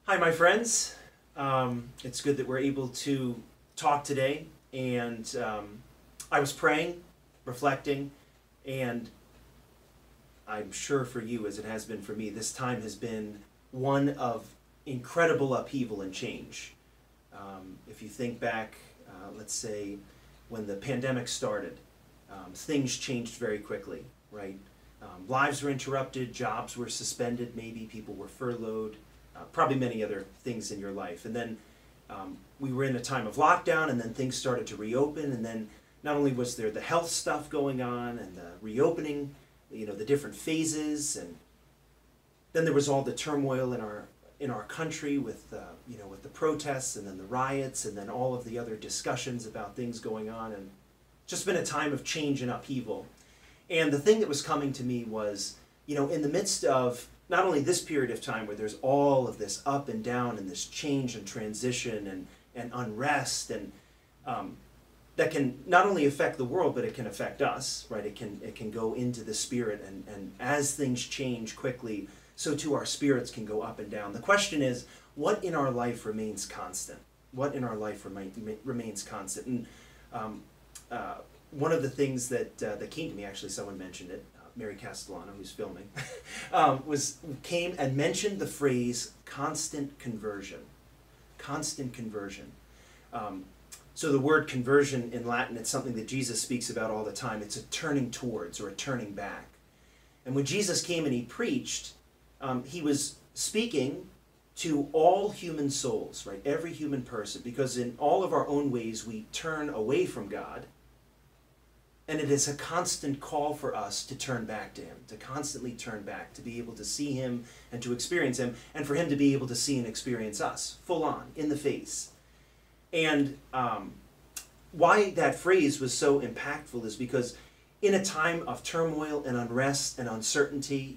Hi, my friends. It's good that we're able to talk today. And I was praying, reflecting, and I'm sure for you, as it has been for me, this time has been one of incredible upheaval and change. If you think back, let's say, when the pandemic started, things changed very quickly, right? Lives were interrupted, jobs were suspended, maybe people were furloughed. Probably many other things in your life. And then we were in a time of lockdown, and then things started to reopen, and then not only was there the health stuff going on and the reopening, the different phases, and then there was all the turmoil in our country with with the protests and then the riots and then all of the other discussions about things going on, and just been a time of change and upheaval. And the thing that was coming to me was, in the midst of not only this period of time where there's all of this up and down and this change and transition and unrest, and that can not only affect the world, but it can affect us, right? It can go into the spirit, and as things change quickly, so too our spirits can go up and down. The question is, what in our life remains constant? What in our life remains constant? And one of the things that came to me, actually someone mentioned it, Mary Castellano, who's filming, came and mentioned the phrase constant conversion. Constant conversion. So the word conversion in Latin, it's something that Jesus speaks about all the time. It's a turning towards or a turning back. And when Jesus came and he preached, he was speaking to all human souls, right? Every human person, because in all of our own ways we turn away from God. And it is a constant call for us to turn back to him, to constantly turn back, to be able to see him and to experience him, and for him to be able to see and experience us, full on, in the face. And why that phrase was so impactful is because in a time of turmoil and unrest and uncertainty,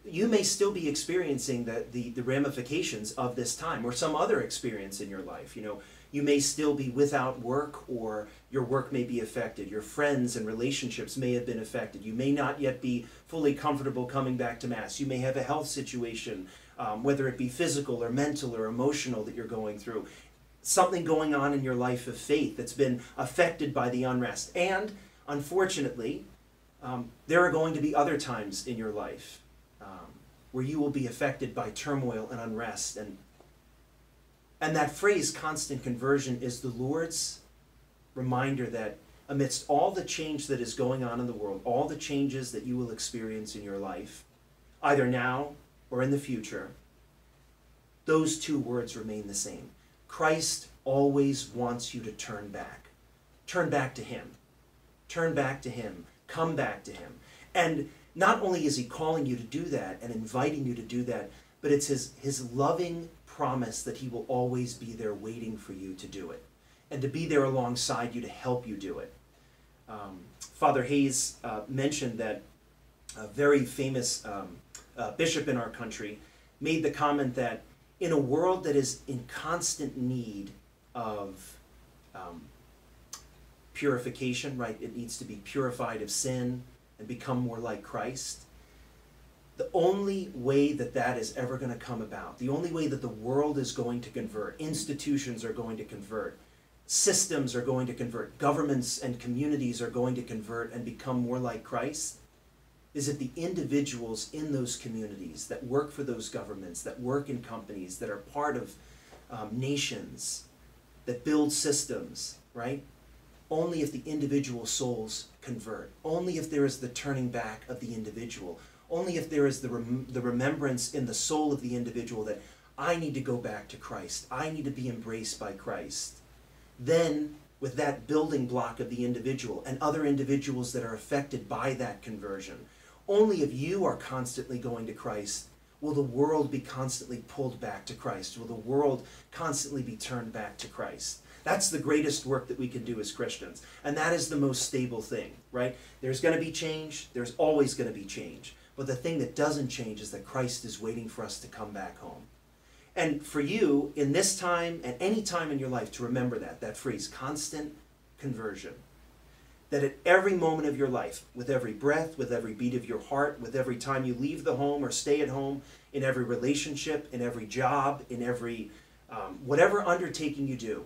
you may still be experiencing the ramifications of this time, or some other experience in your life. You may still be without work, or your work may be affected. Your friends and relationships may have been affected. You may not yet be fully comfortable coming back to Mass. You may have a health situation, whether it be physical or mental or emotional, that you're going through. Something going on in your life of faith that's been affected by the unrest. And unfortunately, there are going to be other times in your life where you will be affected by turmoil and unrest. And that phrase, constant conversion, is the Lord's reminder that amidst all the change that is going on in the world, all the changes that you will experience in your life, either now or in the future, those two words remain the same. Christ always wants you to turn back. Turn back to him. Turn back to him. Come back to him. And not only is he calling you to do that and inviting you to do that, but it's his loving promise that he will always be there waiting for you to do it, and to be there alongside you to help you do it. Father Hayes mentioned that a very famous bishop in our country made the comment that in a world that is in constant need of purification, right? It needs to be purified of sin and become more like Christ. The only way that is ever going to come about, the only way that the world is going to convert, institutions are going to convert, systems are going to convert, governments and communities are going to convert and become more like Christ, is if the individuals in those communities that work for those governments, that work in companies, that are part of nations, that build systems, right? Only if the individual souls convert, only if there is the turning back of the individual, only if there is the remembrance in the soul of the individual that I need to go back to Christ, I need to be embraced by Christ, then with that building block of the individual and other individuals that are affected by that conversion, only if you are constantly going to Christ will the world be constantly pulled back to Christ, will the world constantly be turned back to Christ. That's the greatest work that we can do as Christians. And that is the most stable thing, right? There's going to be change. There's always going to be change. But the thing that doesn't change is that Christ is waiting for us to come back home. And for you, in this time and any time in your life, to remember that phrase, constant conversion. that at every moment of your life, with every breath, with every beat of your heart, with every time you leave the home or stay at home, in every relationship, in every job, in every whatever undertaking you do,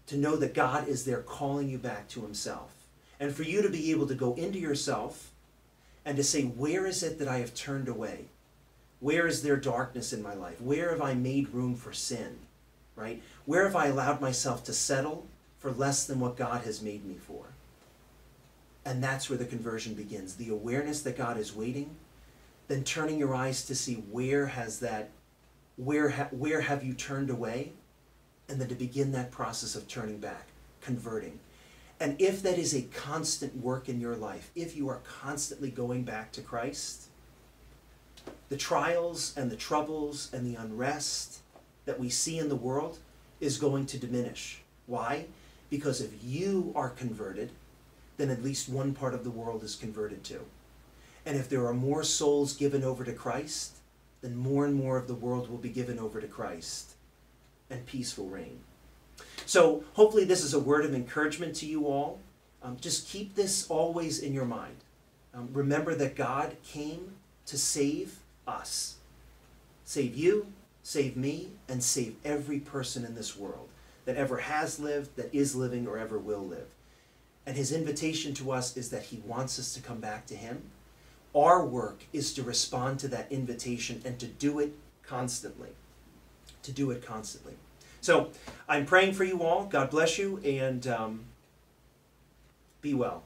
to know that God is there calling you back to himself. And for you to be able to go into yourself and to say, where is it that I have turned away? Where is there darkness in my life? Where have I made room for sin? Right? Where have I allowed myself to settle for less than what God has made me for? And that's where the conversion begins. The awareness that God is waiting, then turning your eyes to see where have you turned away, and then to begin that process of turning back, converting. And if that is a constant work in your life, if you are constantly going back to Christ, the trials and the troubles and the unrest that we see in the world is going to diminish. Why? Because if you are converted, then at least one part of the world is converted too. And if there are more souls given over to Christ, then more and more of the world will be given over to Christ, and peace will reign. So hopefully this is a word of encouragement to you all. Just keep this always in your mind. Remember that God came to save us. Save you, save me, and save every person in this world that ever has lived, that is living, or ever will live. And his invitation to us is that he wants us to come back to him. Our work is to respond to that invitation and to do it constantly. To do it constantly. So I'm praying for you all. God bless you, and be well.